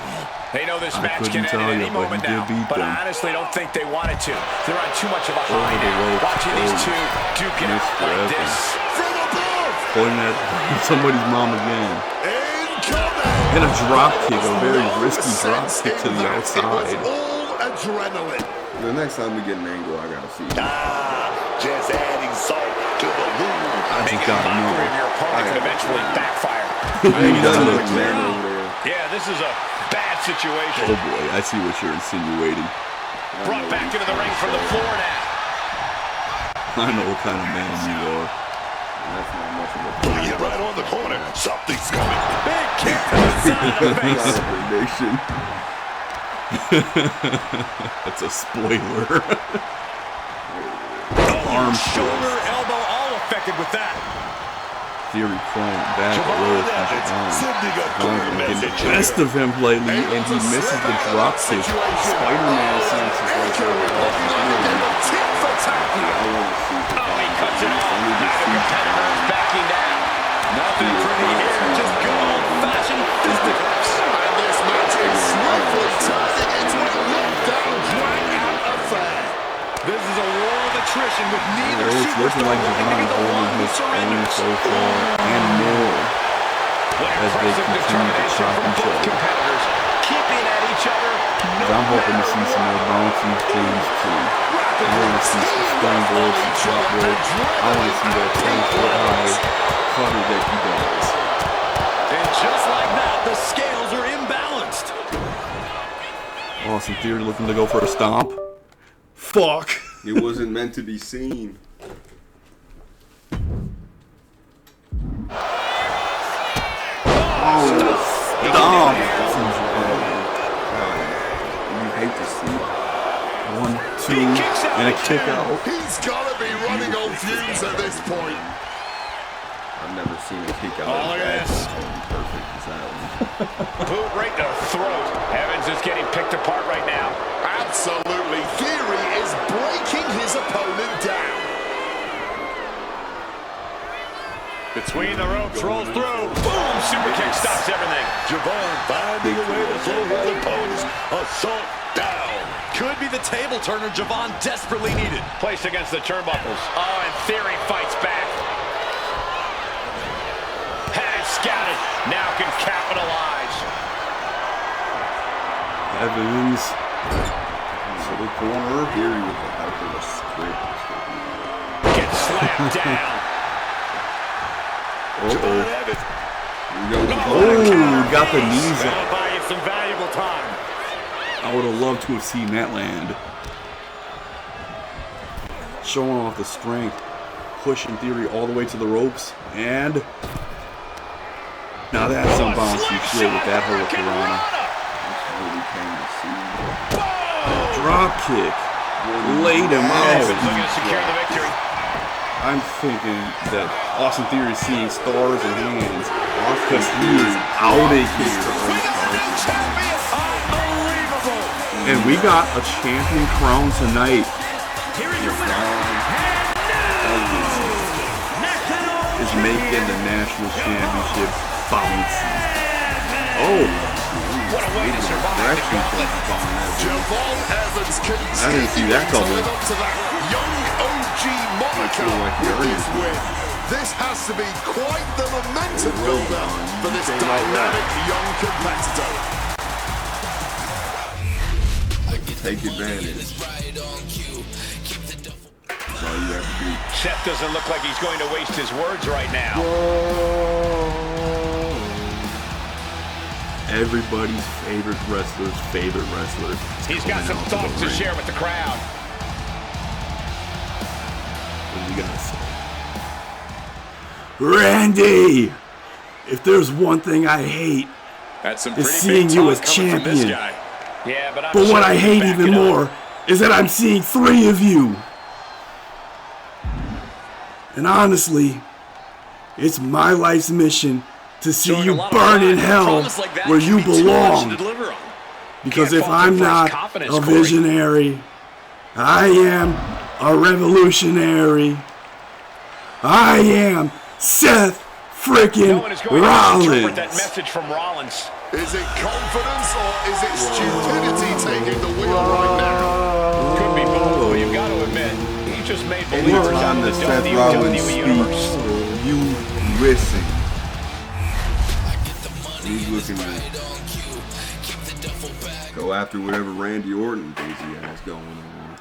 They know this I match couldn't can end tell at you, any but he moment did now, beat but them. I honestly don't think they wanted to. They're on too much of a high Over the now. ropes, Watching these two duke it out like forever. this. From above. Pointing at somebody's mom again. Incoming. And a drop kick, a very risky drop kick to the outside. It was all adrenaline. The next time we get an angle, I gotta see. Just adding salt to the wound. I just gotta know. Your opponent could eventually backfire. He doesn't look man man. over there. Yeah, this is a bad situation. Oh boy, I see what you're insinuating. Brought back into the ring from the floor now. I know what kind of man you are. That's not much of a Putting it right on the corner. Something's coming. Big kick to the side of the face. prediction. That's a spoiler. Arm, shoulder, elbow, all affected with that. Theory prone, back, roll, Sending a clear getting the message. best of him lately, and he misses the drop kick. Spider-Man sense is right there. Tit for tat. I want to see Oh, he cuts it off. Neither competitor is backing down. Nothing pretty here, just good old-fashioned fisticuffs. And this match is swiftly turning into a knockdown, drag-out affair. This is a war of attrition with neither It's looking superstar like wanting to be Javon the one holding who his own surrenders. so far, and more, What as they impressive continue to determination chop from each both other. competitors. Keeping at each other. I'm hoping to see some more bouncy things too. I want to see some springboards, some top ropes. I want to see that 10-foot high cutter that he does. And just like that, the scales are imbalanced. Austin Theory looking to go for a stomp. Fuck! It wasn't meant to be seen. Stomp! You hate to see it. 1, 2, and a kick out. He's got to be running on fumes at this point. I've never seen a kick out. Oh, look at this. Perfect as that one. Boot right to the throat. Evans is getting picked apart right now. Absolutely. Theory is breaking his opponent down. Between the ropes, rolls through. Boom! Super kick stops everything. Javon finding a way to throw his opponents Assault down. Could be the table turner Javon desperately needed. Placed against the turnbuckles. Oh, and Theory fights back. Had it scouted. Now can capitalize. Evans to the corner. Here with the help of a script. Gets slammed down. Oh, got the knees up. That'll buy you some valuable time. I would have loved to have seen that land. Showing off the strength. Pushing Theory all the way to the ropes. And now that's some bouncy shit with that hurricanrana. Drop kick. Laid him out. Looking to secure the victory. I'm thinking that Austin Theory is seeing stars and hands because he is out of here. And we got a champion crown tonight. Is making the national championship bouncy. Oh, what a way to survive the gauntlet. Javon Evans I didn't see that continues to coming. live up to that young OG moniker with his win. This has to be quite the momentum builder for this dynamic young competitor. Take advantage. That's all you have to do. Seth doesn't look like he's going to waste his words right now. Everybody's favorite wrestler's favorite wrestler. He's got some thoughts to share with the crowd. What do you gotta say? Randy! If there's one thing I hate, That's some it's pretty seeing big you talk as coming from this champion. guy. Yeah, but But what I hate even more is that I'm seeing 3 of you. And honestly, it's my life's mission to see Showing a you lot of burn in pride. hell Promise like that where should you be too much to belong. deliver on. Because Can't if fault him I'm for his not confidence, a Corey. visionary, I am a revolutionary. I am Seth freaking No one is going to interpret that Rollins. message from Rollins. Is it confidence or is it stupidity taking the wheel right now? Could be both, though. You've got to admit, he just made believers out Anytime of the that Seth Rollins WWE Universe. speaks, you listen. He's looking to go after whatever Randy Orton thinks he has going on.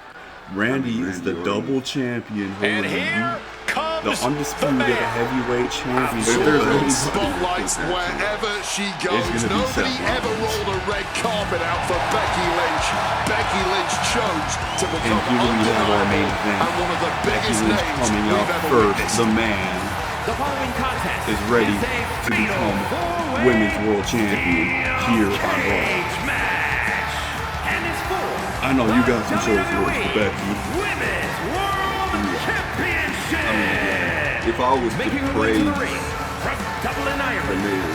Randy is the double champion And holding here comes the undisputed heavyweight champion. If Absolute there's anybody spotlights who thinks wherever she goes. gonna be Nobody Seth ever Rollins. rolled a red carpet out for Becky Lynch. Becky Lynch chose to become And here we have our main undeniable event. and one of the Becky biggest Lynch names coming we've out ever first. witnessed. The man The following contest is ready is a to fatal become four-way Women's World Champion here on Raw. cage match. And it's for I know you got some choice words WWE for Becky. Women's World Championship. If I was to Making her way to praise the ring from Dublin, the Ireland, man, the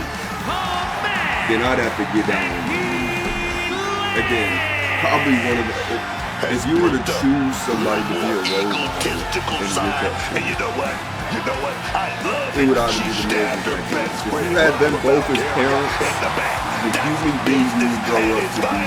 then I'd have to get down on my knees. Again, probably one of the. If you were to choose somebody to be a role model and look up to, you know what? I love it would either be the Miz or Becky. If you had them both as parents, the human beings you would grow up to be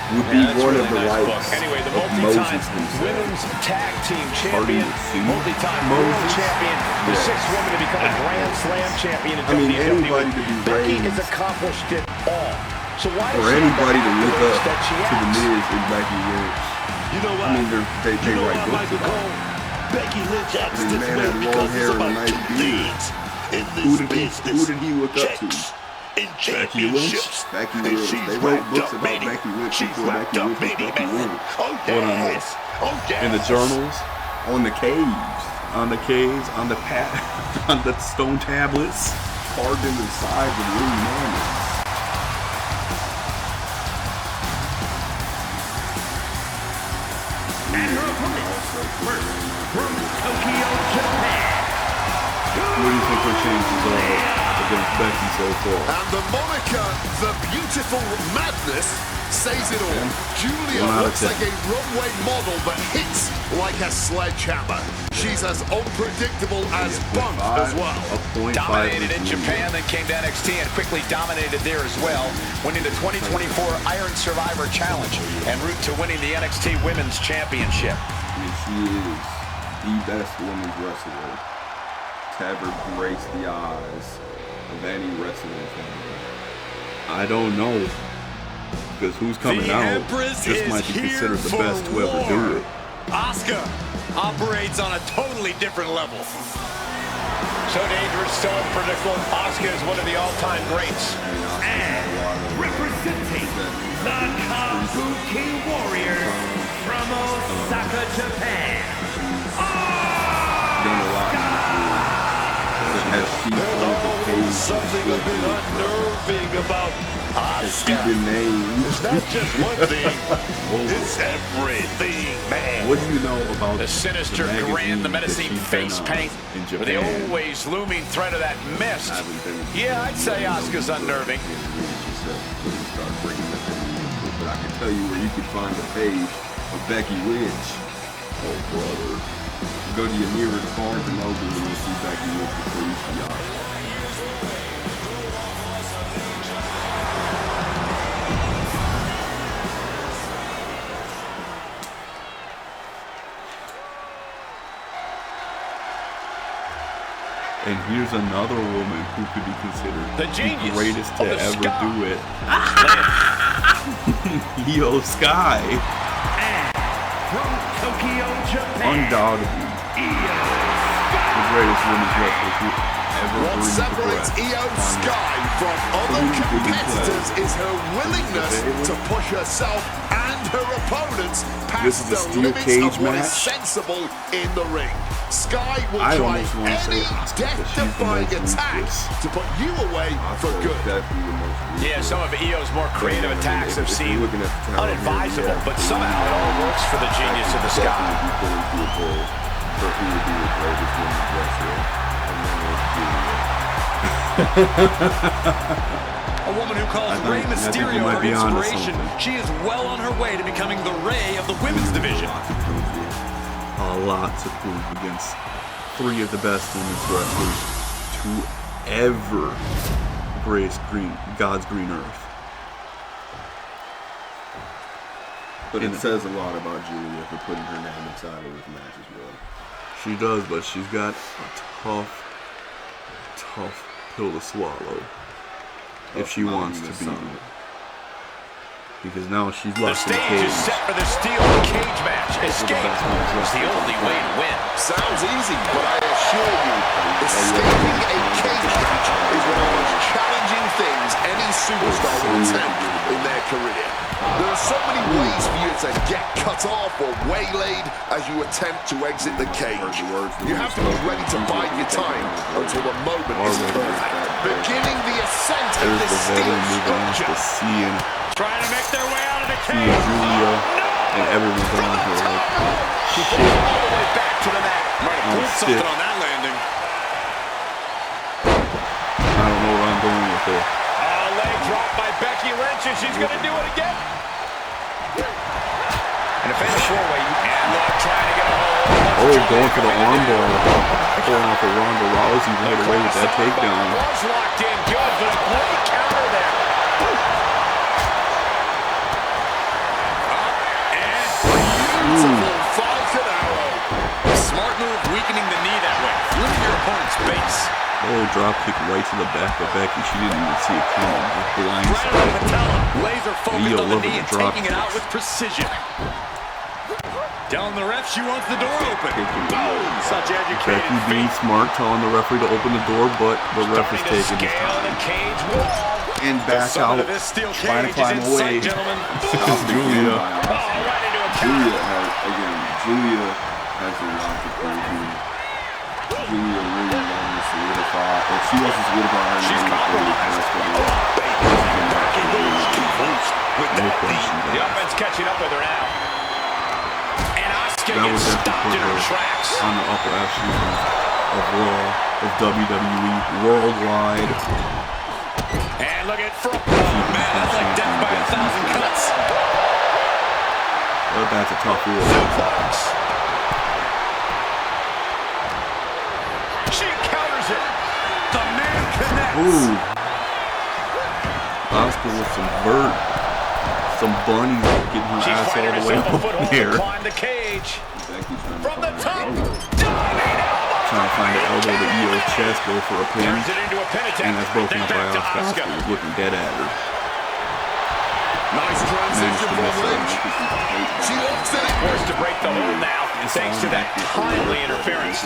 would be Yeah, that's one really of the nice likes book. Anyway, the of multi-time Moses himself. women's tag team Party champion, with Sue. multi-time world Moses. champion, the Yes. sixth woman to become a Grand Slam champion in I mean, WWE. anybody to be Becky raised- has accomplished it all. So why For does she anybody to have look the up that she to the acts? Miz and Becky Lynch, You know I mean, they write books about it. Becky Lynch acts I mean, the man had long hair and a nice beard. Who did he look up to? Becky Lynch. Becky Lynch. They wrote books about Becky Lynch before Becky Lynch was Becky Lynch. What on this? In the journals, on the caves, on the on the stone tablets, carved into the sides of the monuments. and her opponent, first from Tokyo, Japan. What do you think her chances are of against Becky so far. And the moniker, the Beautiful Madness, says it all. Julia 1 out of looks 10. like a runway model that hits like a sledgehammer. She's as unpredictable as Bunk as well. Dominated in Japan, then came to NXT and quickly dominated there as well, winning the 2024 Iron Survivor Challenge en route to winning the NXT Women's Championship. And she is the best women's wrestler to ever grace the eyes of any wrestling fan. I don't know. Because who's coming out just might be considered the best to ever do it. Asuka operates on a totally different level. So dangerous, so unpredictable. Asuka is one of the all-time greats. And representing the Kabuki Warriors from Osaka, Japan. Something a bit unnerving about Asuka. It's not just one thing, it's everything, man. What do you know about The sinister grin, the menacing face paint, with the always looming threat of that mist. Yeah, I'd say Asuka's unnerving. But I can tell you where you can find the page of Becky Lynch. Oh, brother. Go to your nearest Barnes and Noble and you'll see Becky Lynch before you see Asuka. And here's another woman who could be considered The genius greatest of to the ever Sky. do it. Io Sky. And from Tokyo, Japan. Undoubtedly. The greatest women's wrestler who ever What breathed the separates breath Io on Sky from other competitors is her willingness to push herself and her opponents This past is a the steel limits cage of what is match. sensible in the ring. Sky will I try almost want to say any Asuka, but she's the death-defying most attack ruthless. to put you away for Asuka is good. definitely the most ruthless. Yeah, some of Io's more creative attacks have If you're seemed looking at the talent here, unadvisable, yeah. but somehow it all works for the genius of the Sky. Definitely be put into a poll for who would be the greatest women's wrestler. And then there's Julia. A woman who calls I Rey think you Mysterio might her be onto inspiration. something. She is well on her way to becoming the Rey of the women's division. A lot to prove against 3 of the best women's wrestlers to ever grace God's green earth. But it says a lot about Julia for putting her name inside of this match as well. She does, but she's got a tough pill to swallow if she wants to be. Because now she's The locked in the stage is cage. set for the steel cage match. Escape is the only way to win. Sounds easy, but I assure you, escaping a cage match is one of the most challenging things any superstar will attempt in their career. There are so many ways for you to get cut off or waylaid as you attempt to exit the cage. You have to be ready to bide your time until the moment is perfect. Beginning the ascent of There's this the steel veteran moving on to structure. seeing Trying to make their way out of the cage. Julia and everyone's around her like, She pulls it all the way back to the mat. Might have Oh, pulled shit. something on that landing. I don't know where I'm going with it. Leg drop by Becky Lynch, and she's going to do it again. And a fatal four-way. And look, trying to get a hold. Oh, going for the armbar. Pulling off the Ronda Rousey right away with that takedown. Was locked in good, but a great counter there. Beautiful Falcon Arrow. Smart move, weakening the knee that way. Limit your opponent's base. Oh, drop kick right to the back of Becky. She didn't even see it coming. Just Right on blindsided. Patella. Laser focused Io on the loving knee the and drop taking it out kicks. with precision. Telling the ref she wants the door open. Boom! Such educated Becky being feet. smart, telling the referee to open the door, but the ref is taking his Scale time. the cage wall. And back Summit out, of this steel trying to cage is climb in away. sight, gentlemen. Julia. Oh, right into a Julia has a lot to prove here. Julia really wants to solidify, or she wants to solidify her name before the rest of the world. No question The there. offense catching up with her now. And Asuka That would gets definitely stopped put in her her tracks. on the upper echelon of Raw, of WWE, worldwide. And look at Front. Man, that's like death by 1,000 cuts. But that's a tough rule. She counters it. The man connects. Ooh. Asuka with some vert. Some bunny getting her ass all the way up here. Climb the cage. From the top. Trying to find an elbow to Io's chest, go for a pin. And that's broken up by Asuka. Asuka was looking dead at her. Nice transition from Lynch. She looks at it. Forced to break the hold now, thanks to that timely interference.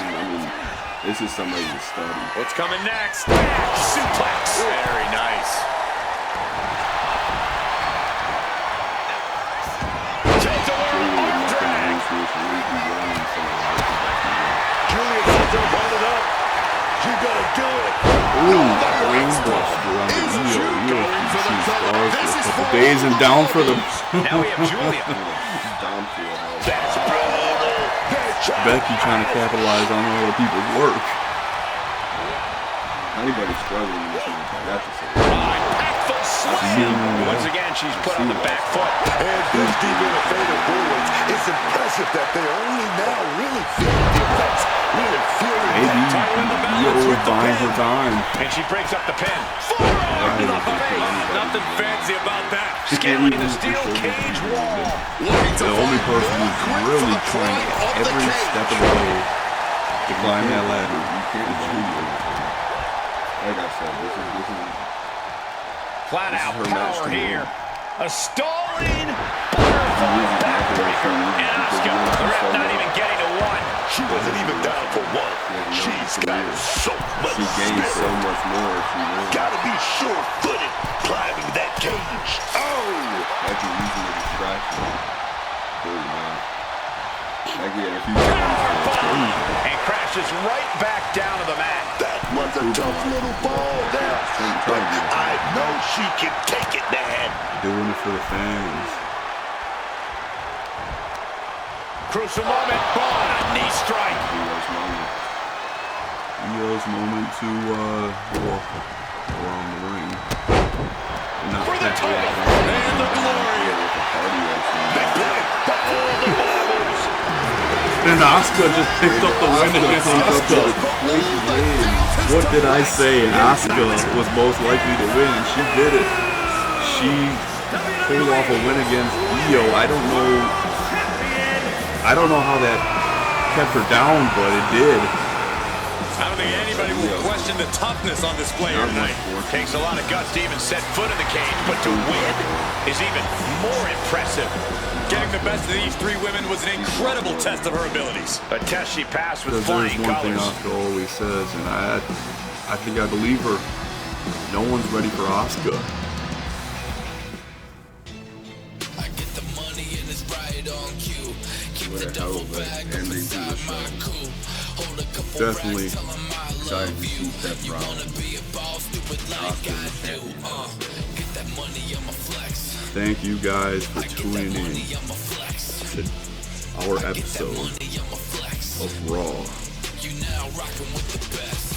This is somebody to study. What's coming next? Back suplex. Very nice. Julia Lito brought it up. You gotta do it. Ooh, brainbuster on the Io. Io can see stars for a couple days and down for the... Now we have Julia. That's brutal. Becky trying to capitalize on all the people's work. Anybody's struggling with this match, I have to say. Impactful slam. Once again, she's put on the back foot. And this deep in the fatal bullets, it's impressive that they're only now really feeling the effects. Really feeling Maybe Io was buying her time. And she breaks up the pin. Nothing fancy about that. Scaling the steel cage wall. The only person who's really trying every step of the way to climb that ladder is Julia. Like I said, this is flat out power here. A stalling. And Asuka, the ref not even getting to one. She wasn't even down for one. She's got so much. She gained so much more if she wins. Gotta be sure-footed climbing that cage. Oh! Becky using the distraction. Good man. Becky had a few times. And crashes right back down to the mat. That was a tough little ball there. But I know she can take it, man. Doing it for the fans. Crucial moment. Boom. Knee strike. Io's moment to walk around the ring. And not For the title. And the glory. And Asuka just picked up the win against Asuka. What did I say? Asuka was most likely to win, and she did it. She pulled off a win against Io. I don't know how that kept her down, but it did. I don't think anybody will question the toughness on display here tonight. Takes a lot of guts to even set foot in the cage, but to win is even more impressive. Getting the best of these three women was an incredible test of her abilities. A test she passed with Because flying there's one thing colors. Asuka always says, and I think I believe her. No one's ready for Asuka. I get the money and it's right on cue. Keep the double bag beside my coup. Hold a couple Definitely racks, tell 'em I excited to love see you. Seth You Rollins. wanna be a boss, do it like I do. Get that money, I'ma flex. Thank you guys for tuning in I'ma flex. to our episode Money, I'ma flex. of Raw. You now rockin' with the best.